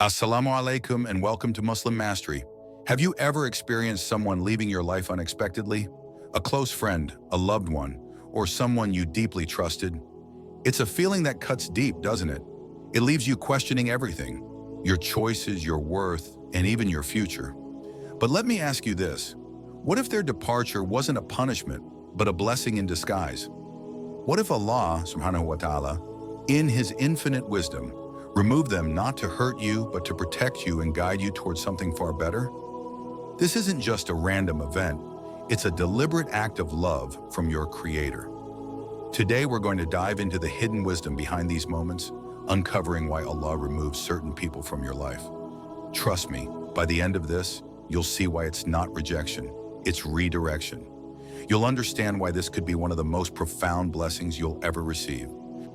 Assalamu alaikum and welcome to Muslim Mastery. Have you ever experienced someone leaving your life unexpectedly? A close friend, a loved one, or someone you deeply trusted? It's a feeling that cuts deep, doesn't it? It leaves you questioning everything, your choices, your worth, and even your future. But let me ask you this. What if their departure wasn't a punishment, but a blessing in disguise? What if Allah, Subhanahu wa ta'ala, in His infinite wisdom, removed them not to hurt you, but to protect you and guide you towards something far better? This isn't just a random event. It's a deliberate act of love from your Creator. Today, we're going to dive into the hidden wisdom behind these moments, uncovering why Allah removes certain people from your life. Trust me, by the end of this, you'll see why it's not rejection, it's redirection. You'll understand why this could be one of the most profound blessings you'll ever receive.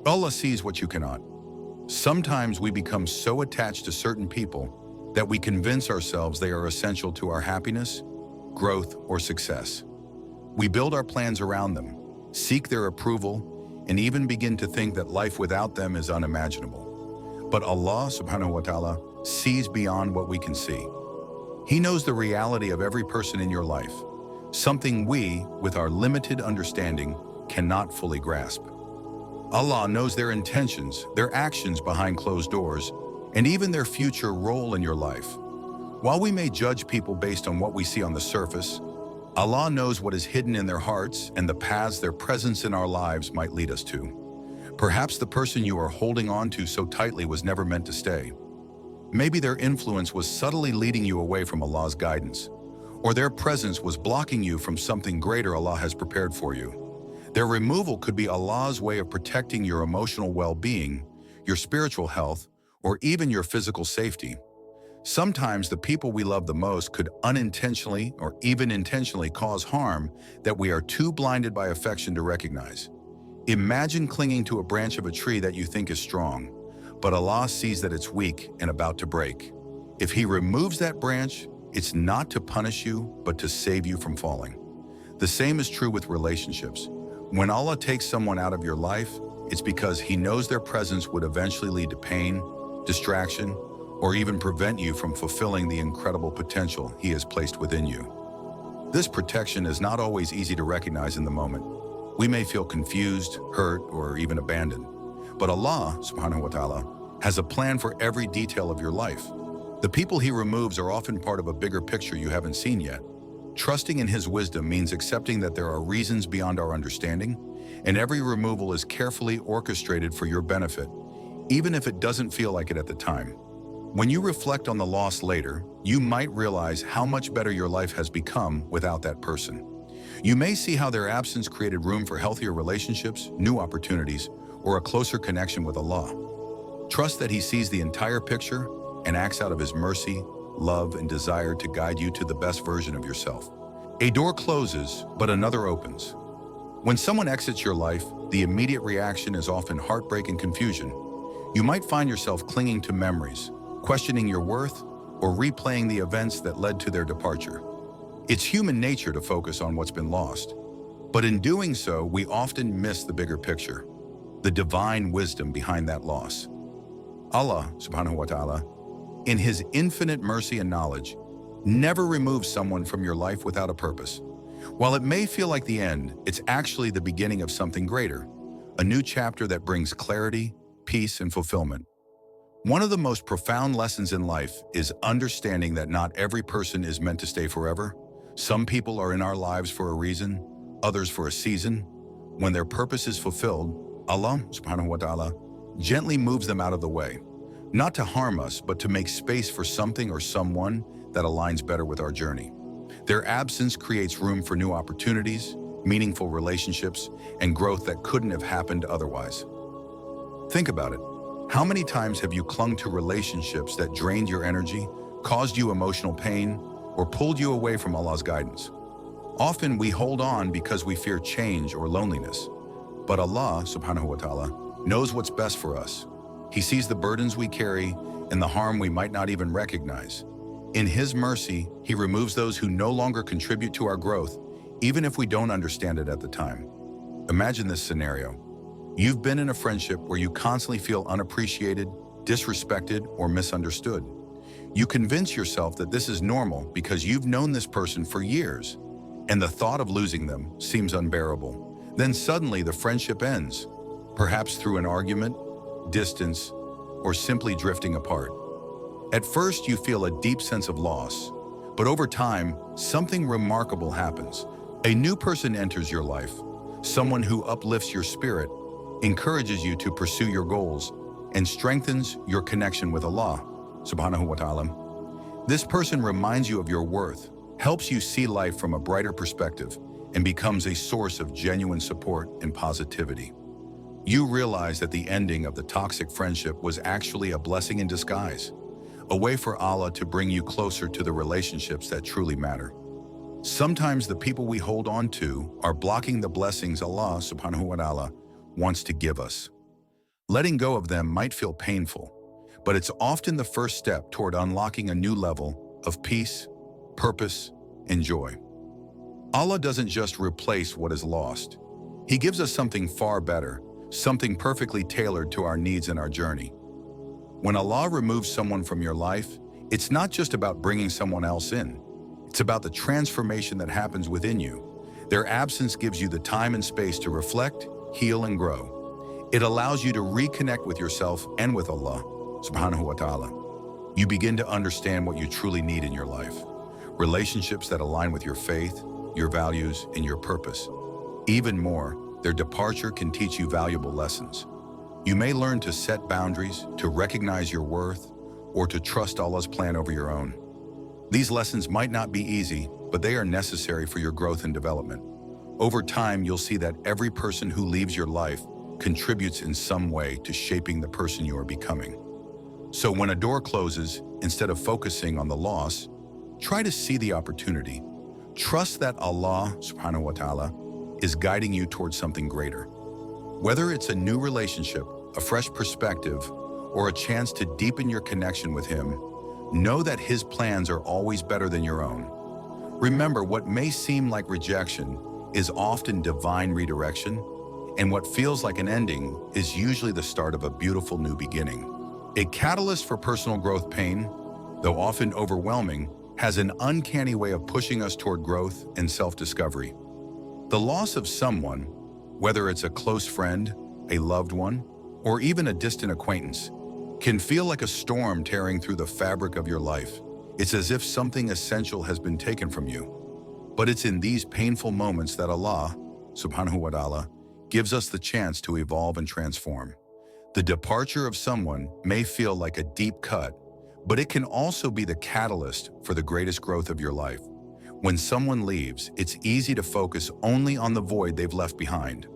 Allah sees what you cannot. Sometimes we become so attached to certain people that we convince ourselves they are essential to our happiness, growth, or success. We build our plans around them, seek their approval, and even begin to think that life without them is unimaginable. But Allah, Subhanahu wa ta'ala, sees beyond what we can see. He knows the reality of every person in your life, something we, with our limited understanding, cannot fully grasp. Allah knows their intentions, their actions behind closed doors, and even their future role in your life. While we may judge people based on what we see on the surface, Allah knows what is hidden in their hearts and the paths their presence in our lives might lead us to. Perhaps the person you are holding on to so tightly was never meant to stay. Maybe their influence was subtly leading you away from Allah's guidance, or their presence was blocking you from something greater Allah has prepared for you. Their removal could be Allah's way of protecting your emotional well-being, your spiritual health, or even your physical safety. Sometimes the people we love the most could unintentionally or even intentionally cause harm that we are too blinded by affection to recognize. Imagine clinging to a branch of a tree that you think is strong, but Allah sees that it's weak and about to break. If He removes that branch, it's not to punish you, but to save you from falling. The same is true with relationships. When Allah takes someone out of your life, it's because He knows their presence would eventually lead to pain, distraction, or even prevent you from fulfilling the incredible potential He has placed within you. This protection is not always easy to recognize in the moment. We may feel confused, hurt, or even abandoned. But Allah, Subhanahu wa ta'ala, has a plan for every detail of your life. The people He removes are often part of a bigger picture you haven't seen yet. Trusting in His wisdom means accepting that there are reasons beyond our understanding, and every removal is carefully orchestrated for your benefit, even if it doesn't feel like it at the time. When you reflect on the loss later, you might realize how much better your life has become without that person. You may see how their absence created room for healthier relationships, new opportunities, or a closer connection with Allah. Trust that He sees the entire picture and acts out of His mercy, love, and desire to guide you to the best version of yourself. A door closes, but another opens. When someone exits your life, the immediate reaction is often heartbreak and confusion. You might find yourself clinging to memories, questioning your worth, or replaying the events that led to their departure. It's human nature to focus on what's been lost. But in doing so, we often miss the bigger picture, the divine wisdom behind that loss. Allah, Subhanahu wa ta'ala, in His infinite mercy and knowledge, never removes someone from your life without a purpose. While it may feel like the end, it's actually the beginning of something greater, a new chapter that brings clarity, peace, and fulfillment. One of the most profound lessons in life is understanding that not every person is meant to stay forever. Some people are in our lives for a reason, others for a season. When their purpose is fulfilled, Allah, Subhanahu wa ta'ala, gently moves them out of the way. Not to harm us, but to make space for something or someone that aligns better with our journey. Their absence creates room for new opportunities, meaningful relationships, and growth that couldn't have happened otherwise. Think about it. How many times have you clung to relationships that drained your energy, caused you emotional pain, or pulled you away from Allah's guidance? Often we hold on because we fear change or loneliness. But Allah, Subhanahu wa ta'ala, knows what's best for us. He sees the burdens we carry and the harm we might not even recognize. In His mercy, He removes those who no longer contribute to our growth, even if we don't understand it at the time. Imagine this scenario. You've been in a friendship where you constantly feel unappreciated, disrespected, or misunderstood. You convince yourself that this is normal because you've known this person for years, and the thought of losing them seems unbearable. Then suddenly the friendship ends, perhaps through an argument, distance, or simply drifting apart. At first, you feel a deep sense of loss, but over time, something remarkable happens. A new person enters your life, someone who uplifts your spirit, encourages you to pursue your goals, and strengthens your connection with Allah, Subhanahu wa ta'ala. This person reminds you of your worth, helps you see life from a brighter perspective, and becomes a source of genuine support and positivity. You realize that the ending of the toxic friendship was actually a blessing in disguise, a way for Allah to bring you closer to the relationships that truly matter. Sometimes the people we hold on to are blocking the blessings Allah Subhanahu wa ta'ala wants to give us. Letting go of them might feel painful, but it's often the first step toward unlocking a new level of peace, purpose, and joy. Allah doesn't just replace what is lost. He gives us something far better, something perfectly tailored to our needs and our journey. When Allah removes someone from your life, it's not just about bringing someone else in. It's about the transformation that happens within you. Their absence gives you the time and space to reflect, heal, and grow. It allows you to reconnect with yourself and with Allah, Subhanahu wa ta'ala. You begin to understand what you truly need in your life. Relationships that align with your faith, your values, and your purpose. Even more, their departure can teach you valuable lessons. You may learn to set boundaries, to recognize your worth, or to trust Allah's plan over your own. These lessons might not be easy, but they are necessary for your growth and development. Over time, you'll see that every person who leaves your life contributes in some way to shaping the person you are becoming. So when a door closes, instead of focusing on the loss, try to see the opportunity. Trust that Allah, Subhanahu wa ta'ala, is guiding you towards something greater. Whether it's a new relationship, a fresh perspective, or a chance to deepen your connection with Him, know that His plans are always better than your own. Remember, what may seem like rejection is often divine redirection, and what feels like an ending is usually the start of a beautiful new beginning. A catalyst for personal growth. Pain, though often overwhelming, has an uncanny way of pushing us toward growth and self-discovery. The loss of someone, whether it's a close friend, a loved one, or even a distant acquaintance, can feel like a storm tearing through the fabric of your life. It's as if something essential has been taken from you. But it's in these painful moments that Allah, Subhanahu wa ta'ala, gives us the chance to evolve and transform. The departure of someone may feel like a deep cut, but it can also be the catalyst for the greatest growth of your life. When someone leaves, it's easy to focus only on the void they've left behind.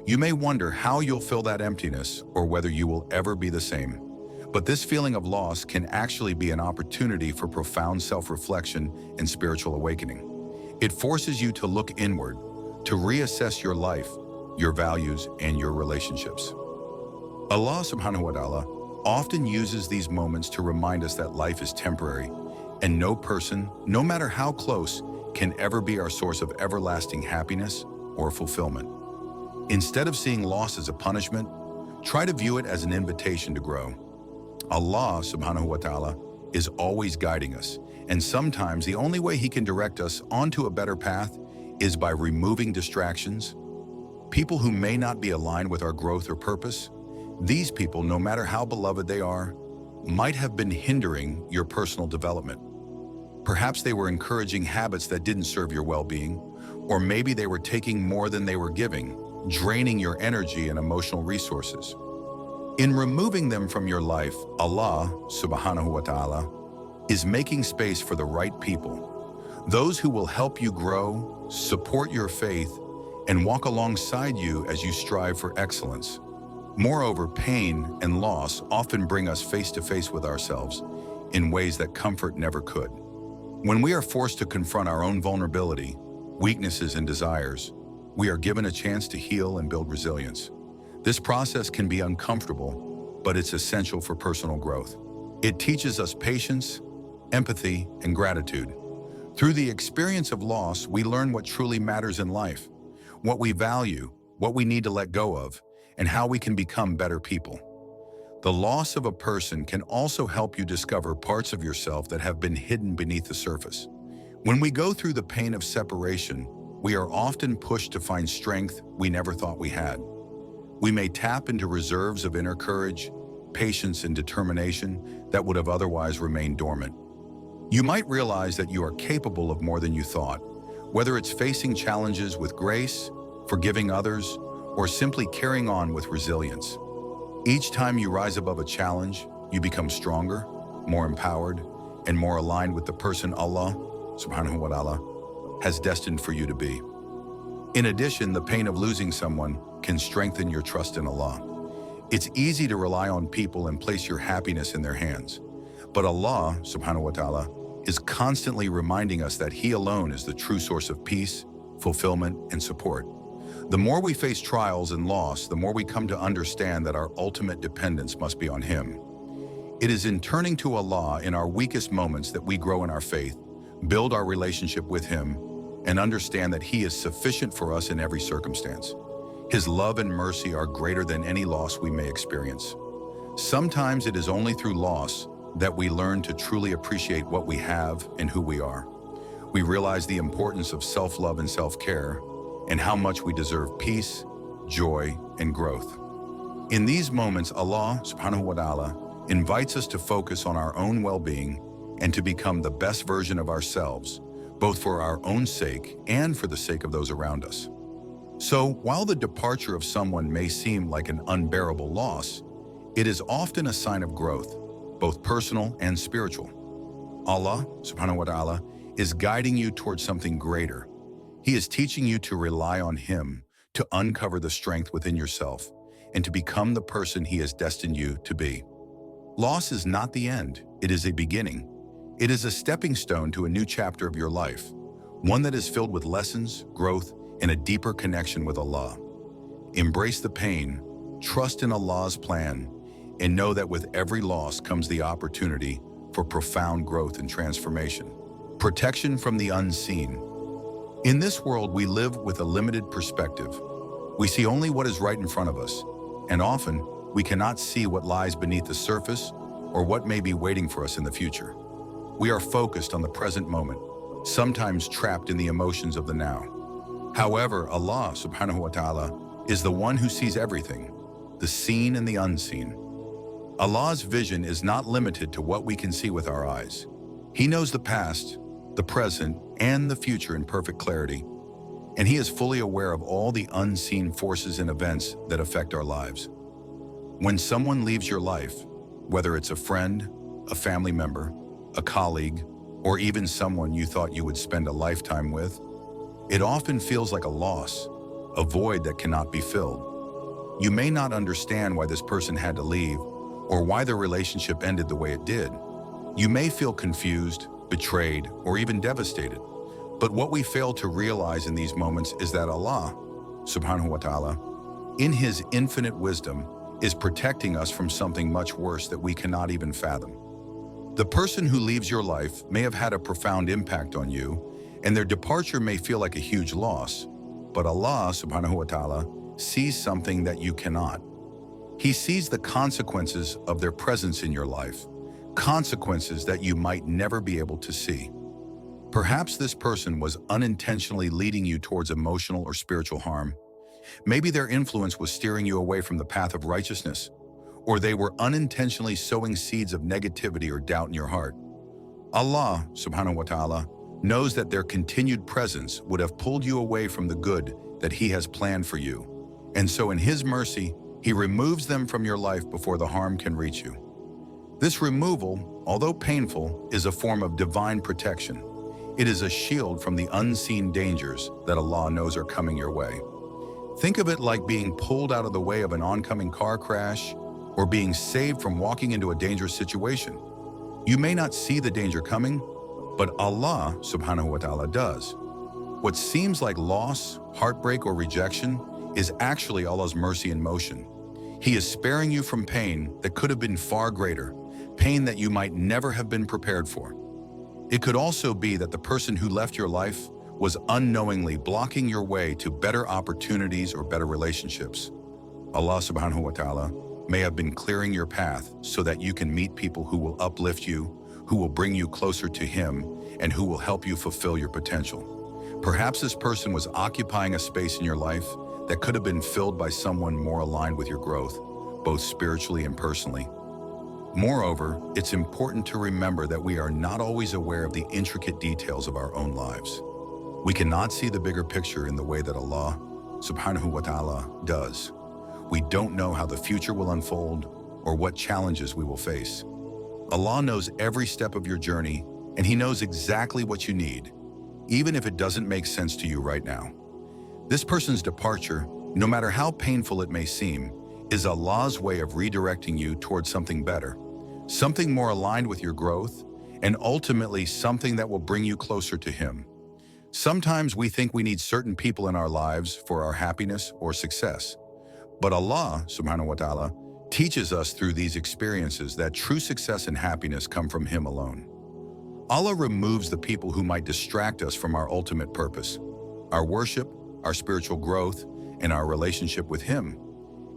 You may wonder how you'll fill that emptiness or whether you will ever be the same. But this feeling of loss can actually be an opportunity for profound self-reflection and spiritual awakening. It forces you to look inward, to reassess your life, your values, and your relationships. Allah Subhanahu wa ta'ala often uses these moments to remind us that life is temporary, and no person, no matter how close, can ever be our source of everlasting happiness or fulfillment. Instead of seeing loss as a punishment, try to view it as an invitation to grow. Allah Subhanahu wa ta'ala is always guiding us, and sometimes the only way He can direct us onto a better path is by removing distractions, people who may not be aligned with our growth or purpose. These people, no matter how beloved they are, might have been hindering your personal development. Perhaps they were encouraging habits that didn't serve your well-being, or maybe they were taking more than they were giving, draining your energy and emotional resources. In removing them from your life, Allah, Subhanahu wa ta'ala, is making space for the right people, those who will help you grow, support your faith, and walk alongside you as you strive for excellence. Moreover, pain and loss often bring us face to face with ourselves in ways that comfort never could. When we are forced to confront our own vulnerability, weaknesses, and desires, we are given a chance to heal and build resilience. This process can be uncomfortable, but it's essential for personal growth. It teaches us patience, empathy, and gratitude. Through the experience of loss, we learn what truly matters in life, what we value, what we need to let go of, and how we can become better people. The loss of a person can also help you discover parts of yourself that have been hidden beneath the surface. When we go through the pain of separation, we are often pushed to find strength we never thought we had. We may tap into reserves of inner courage, patience, and determination that would have otherwise remained dormant. You might realize that you are capable of more than you thought, whether it's facing challenges with grace, forgiving others, or simply carrying on with resilience. Each time you rise above a challenge, you become stronger, more empowered, and more aligned with the person Allah, Subhanahu wa ta'ala, has destined for you to be. In addition, the pain of losing someone can strengthen your trust in Allah. It's easy to rely on people and place your happiness in their hands. But Allah, Subhanahu wa ta'ala, is constantly reminding us that He alone is the true source of peace, fulfillment, and support. The more we face trials and loss, the more we come to understand that our ultimate dependence must be on Him. It is in turning to Allah in our weakest moments that we grow in our faith, build our relationship with Him, and understand that He is sufficient for us in every circumstance. His love and mercy are greater than any loss we may experience. Sometimes it is only through loss that we learn to truly appreciate what we have and who we are. We realize the importance of self-love and self-care, and how much we deserve peace, joy, and growth. In these moments, Allah, Subhanahu wa ta'ala, invites us to focus on our own well-being and to become the best version of ourselves, both for our own sake and for the sake of those around us. So, while the departure of someone may seem like an unbearable loss, it is often a sign of growth, both personal and spiritual. Allah, Subhanahu wa ta'ala, is guiding you towards something greater. He is teaching you to rely on Him, to uncover the strength within yourself, and to become the person He has destined you to be. Loss is not the end, it is a beginning. It is a stepping stone to a new chapter of your life, one that is filled with lessons, growth, and a deeper connection with Allah. Embrace the pain, trust in Allah's plan, and know that with every loss comes the opportunity for profound growth and transformation. Protection from the unseen. In this world, we live with a limited perspective. We see only what is right in front of us, and often we cannot see what lies beneath the surface or what may be waiting for us in the future. We are focused on the present moment, sometimes trapped in the emotions of the now. However, Allah, Subhanahu wa ta'ala, is the one who sees everything, the seen and the unseen. Allah's vision is not limited to what we can see with our eyes. He knows the past, the present, and the future in perfect clarity, and He is fully aware of all the unseen forces and events that affect our lives. When someone leaves your life, whether it's a friend, a family member, a colleague, or even someone you thought you would spend a lifetime with, it often feels like a loss, a void that cannot be filled. You may not understand why this person had to leave, or why their relationship ended the way it did. You may feel confused, betrayed, or even devastated. But what we fail to realize in these moments is that Allah, Subhanahu wa ta'ala, in His infinite wisdom, is protecting us from something much worse that we cannot even fathom. The person who leaves your life may have had a profound impact on you, and their departure may feel like a huge loss, but Allah, Subhanahu wa ta'ala, sees something that you cannot. He sees the consequences of their presence in your life, consequences that you might never be able to see. Perhaps this person was unintentionally leading you towards emotional or spiritual harm. Maybe their influence was steering you away from the path of righteousness, or they were unintentionally sowing seeds of negativity or doubt in your heart. Allah, Subhanahu wa ta'ala, knows that their continued presence would have pulled you away from the good that He has planned for you. And so in His mercy, He removes them from your life before the harm can reach you. This removal, although painful, is a form of divine protection. It is a shield from the unseen dangers that Allah knows are coming your way. Think of it like being pulled out of the way of an oncoming car crash or being saved from walking into a dangerous situation. You may not see the danger coming, but Allah, Subhanahu wa ta'ala, does. What seems like loss, heartbreak, or rejection is actually Allah's mercy in motion. He is sparing you from pain that could have been far greater, pain that you might never have been prepared for. It could also be that the person who left your life was unknowingly blocking your way to better opportunities or better relationships. Allah Subhanahu wa ta'ala may have been clearing your path so that you can meet people who will uplift you, who will bring you closer to Him, and who will help you fulfill your potential. Perhaps this person was occupying a space in your life that could have been filled by someone more aligned with your growth, both spiritually and personally. Moreover, it's important to remember that we are not always aware of the intricate details of our own lives. We cannot see the bigger picture in the way that Allah, Subhanahu wa ta'ala, does. We don't know how the future will unfold or what challenges we will face. Allah knows every step of your journey, and He knows exactly what you need, even if it doesn't make sense to you right now. This person's departure, no matter how painful it may seem, is Allah's way of redirecting you towards something better, something more aligned with your growth, and ultimately something that will bring you closer to Him. Sometimes we think we need certain people in our lives for our happiness or success. But Allah, Subhanahu wa ta'ala, teaches us through these experiences that true success and happiness come from Him alone. Allah removes the people who might distract us from our ultimate purpose, our worship, our spiritual growth, and our relationship with Him.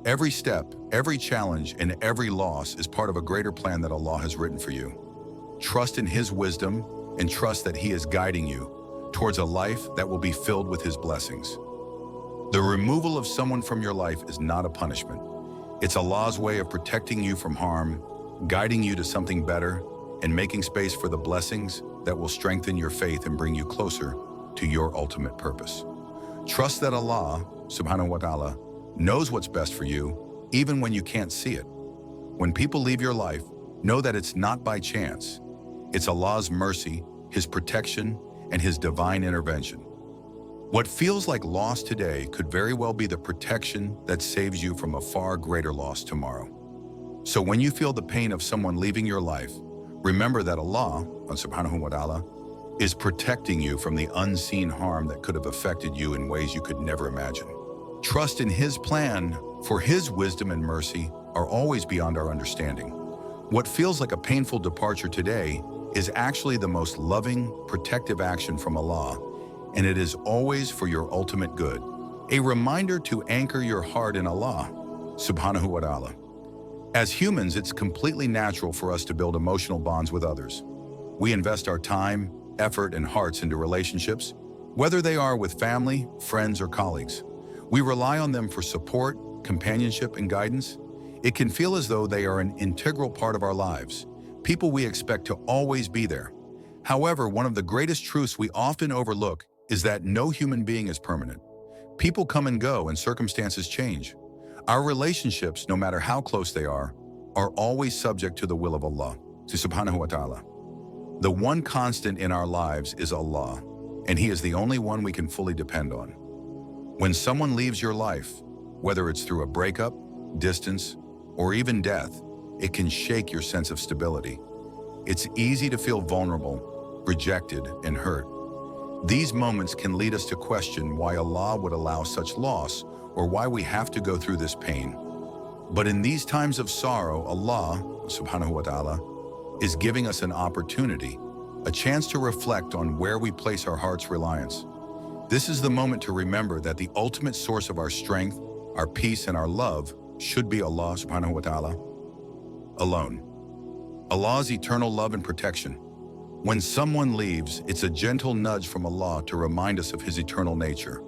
Every step, every challenge, and every loss is part of a greater plan that Allah has written for you. Trust in His wisdom and trust that He is guiding you towards a life that will be filled with His blessings. The removal of someone from your life is not a punishment. It's Allah's way of protecting you from harm, guiding you to something better, and making space for the blessings that will strengthen your faith and bring you closer to your ultimate purpose. Trust that Allah, Subhanahu wa ta'ala, knows what's best for you, even when you can't see it. When people leave your life, know that it's not by chance. It's Allah's mercy, His protection, and His divine intervention. What feels like loss today could very well be the protection that saves you from a far greater loss tomorrow. So when you feel the pain of someone leaving your life, remember that Allah, Subhanahu wa ta'ala, is protecting you from the unseen harm that could have affected you in ways you could never imagine. Trust in His plan, for His wisdom and mercy are always beyond our understanding. What feels like a painful departure today is actually the most loving, protective action from Allah, and it is always for your ultimate good. A reminder to anchor your heart in Allah, Subhanahu wa ta'ala. As humans, it's completely natural for us to build emotional bonds with others. We invest our time, effort, and hearts into relationships, whether they are with family, friends, or colleagues. We rely on them for support, companionship, and guidance. It can feel as though they are an integral part of our lives, people we expect to always be there. However, one of the greatest truths we often overlook is that no human being is permanent. People come and go and circumstances change. Our relationships, no matter how close they are always subject to the will of Allah, to Subhanahu wa ta'ala. The one constant in our lives is Allah, and He is the only one we can fully depend on. When someone leaves your life, whether it's through a breakup, distance, or even death, it can shake your sense of stability. It's easy to feel vulnerable, rejected, and hurt. These moments can lead us to question why Allah would allow such loss or why we have to go through this pain. But in these times of sorrow, Allah, Subhanahu wa ta'ala, is giving us an opportunity, a chance to reflect on where we place our heart's reliance. This is the moment to remember that the ultimate source of our strength, our peace, and our love should be Allah, Subhanahu wa ta'ala, alone. Allah's eternal love and protection. When someone leaves, it's a gentle nudge from Allah to remind us of His eternal nature.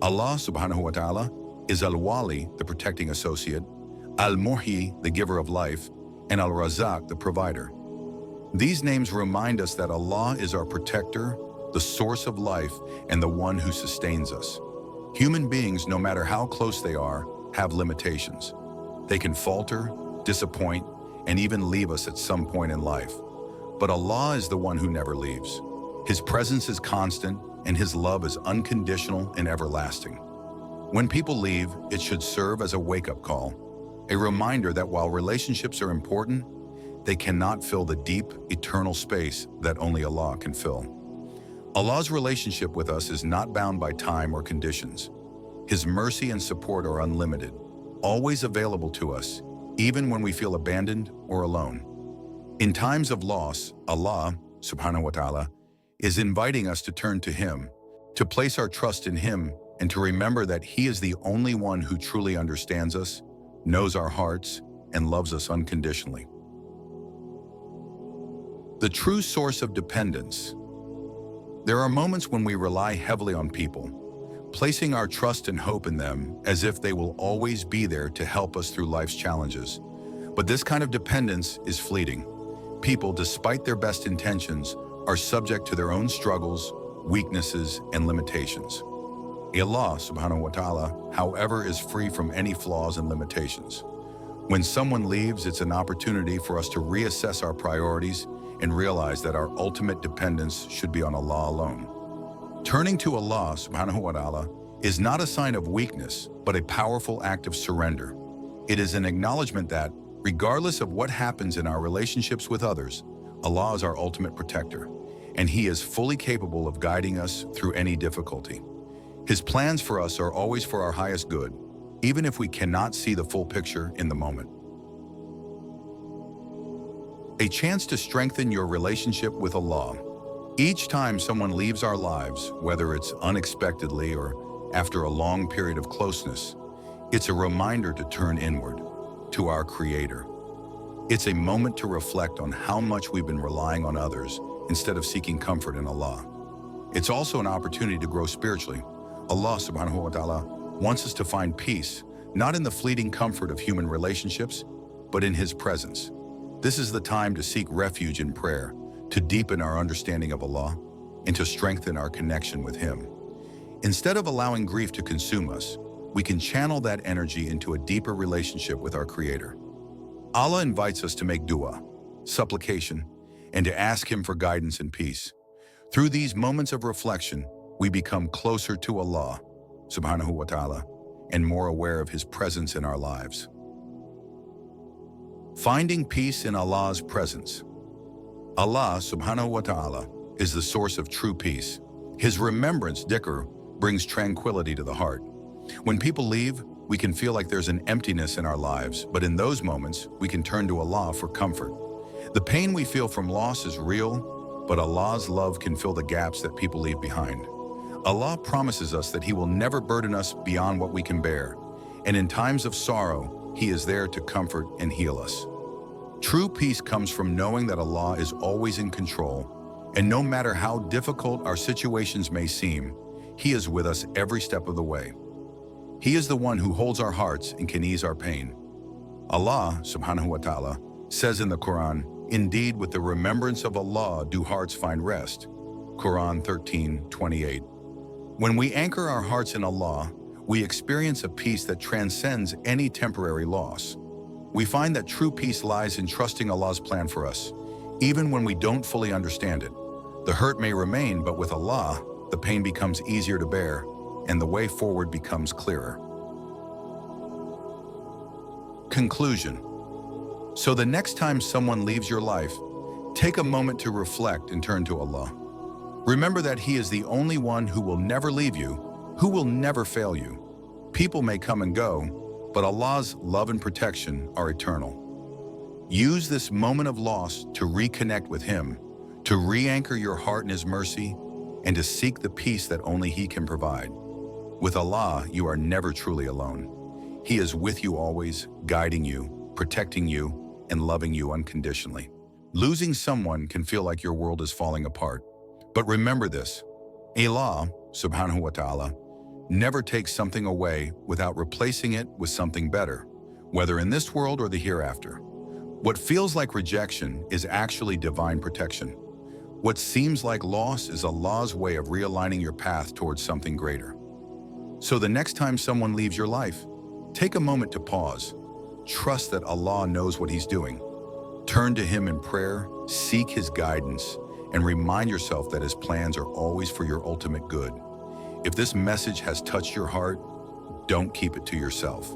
Allah, Subhanahu wa ta'ala, is Al-Wali, the protecting associate, Al-Muhyi, the giver of life, and Al-Razak, the provider. These names remind us that Allah is our protector, the source of life, and the one who sustains us. Human beings, no matter how close they are, have limitations. They can falter, disappoint, and even leave us at some point in life. But Allah is the one who never leaves. His presence is constant, and His love is unconditional and everlasting. When people leave, it should serve as a wake-up call, a reminder that while relationships are important, they cannot fill the deep, eternal space that only Allah can fill. Allah's relationship with us is not bound by time or conditions. His mercy and support are unlimited, always available to us, even when we feel abandoned or alone. In times of loss, Allah, Subhanahu wa ta'ala, is inviting us to turn to Him, to place our trust in Him, and to remember that He is the only one who truly understands us, knows our hearts, and loves us unconditionally. The true source of dependence. There are moments when we rely heavily on people, placing our trust and hope in them as if they will always be there to help us through life's challenges. But this kind of dependence is fleeting. People, despite their best intentions, are subject to their own struggles, weaknesses, and limitations. Allah, Subhanahu wa ta'ala, however, is free from any flaws and limitations. When someone leaves, it's an opportunity for us to reassess our priorities and realize that our ultimate dependence should be on Allah alone. Turning to Allah, Subhanahu wa ta'ala, is not a sign of weakness, but a powerful act of surrender. It is an acknowledgement that, regardless of what happens in our relationships with others, Allah is our ultimate protector, and He is fully capable of guiding us through any difficulty. His plans for us are always for our highest good, even if we cannot see the full picture in the moment. A chance to strengthen your relationship with Allah. Each time someone leaves our lives, whether it's unexpectedly or after a long period of closeness, it's a reminder to turn inward, to our Creator. It's a moment to reflect on how much we've been relying on others instead of seeking comfort in Allah. It's also an opportunity to grow spiritually. Allah Subhanahu wa ta'ala wants us to find peace, not in the fleeting comfort of human relationships, but in His presence. This is the time to seek refuge in prayer, to deepen our understanding of Allah, and to strengthen our connection with Him. Instead of allowing grief to consume us, we can channel that energy into a deeper relationship with our Creator. Allah invites us to make dua, supplication, and to ask Him for guidance and peace. Through these moments of reflection, we become closer to Allah, Subhanahu wa ta'ala, and more aware of His presence in our lives. Finding peace in Allah's presence. Allah, Subhanahu wa ta'ala, is the source of true peace. His remembrance, dhikr, brings tranquility to the heart. When people leave, we can feel like there's an emptiness in our lives, but in those moments, we can turn to Allah for comfort. The pain we feel from loss is real, but Allah's love can fill the gaps that people leave behind. Allah promises us that He will never burden us beyond what we can bear, and in times of sorrow, He is there to comfort and heal us. True peace comes from knowing that Allah is always in control, and no matter how difficult our situations may seem, He is with us every step of the way. He is the one who holds our hearts and can ease our pain. Allah, Subhanahu wa ta'ala, says in the Quran, "Indeed, with the remembrance of Allah do hearts find rest." Quran 13:28. When we anchor our hearts in Allah, we experience a peace that transcends any temporary loss. We find that true peace lies in trusting Allah's plan for us, even when we don't fully understand it. The hurt may remain, but with Allah, the pain becomes easier to bear, and the way forward becomes clearer. Conclusion. So the next time someone leaves your life, take a moment to reflect and turn to Allah. Remember that He is the only one who will never leave you, who will never fail you. People may come and go, but Allah's love and protection are eternal. Use this moment of loss to reconnect with Him, to re-anchor your heart in His mercy, and to seek the peace that only He can provide. With Allah, you are never truly alone. He is with you always, guiding you, protecting you, and loving you unconditionally. Losing someone can feel like your world is falling apart. But remember this, Allah, Subhanahu wa ta'ala, never takes something away without replacing it with something better, whether in this world or the hereafter. What feels like rejection is actually divine protection. What seems like loss is Allah's way of realigning your path towards something greater. So the next time someone leaves your life, take a moment to pause. Trust that Allah knows what He's doing. Turn to Him in prayer, seek His guidance, and remind yourself that His plans are always for your ultimate good. If this message has touched your heart, don't keep it to yourself.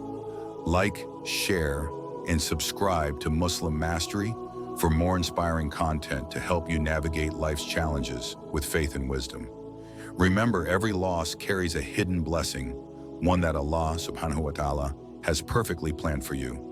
Like, share, and subscribe to Muslim Mastery for more inspiring content to help you navigate life's challenges with faith and wisdom. Remember, every loss carries a hidden blessing, one that Allah, Subhanahu wa ta'ala, has perfectly planned for you.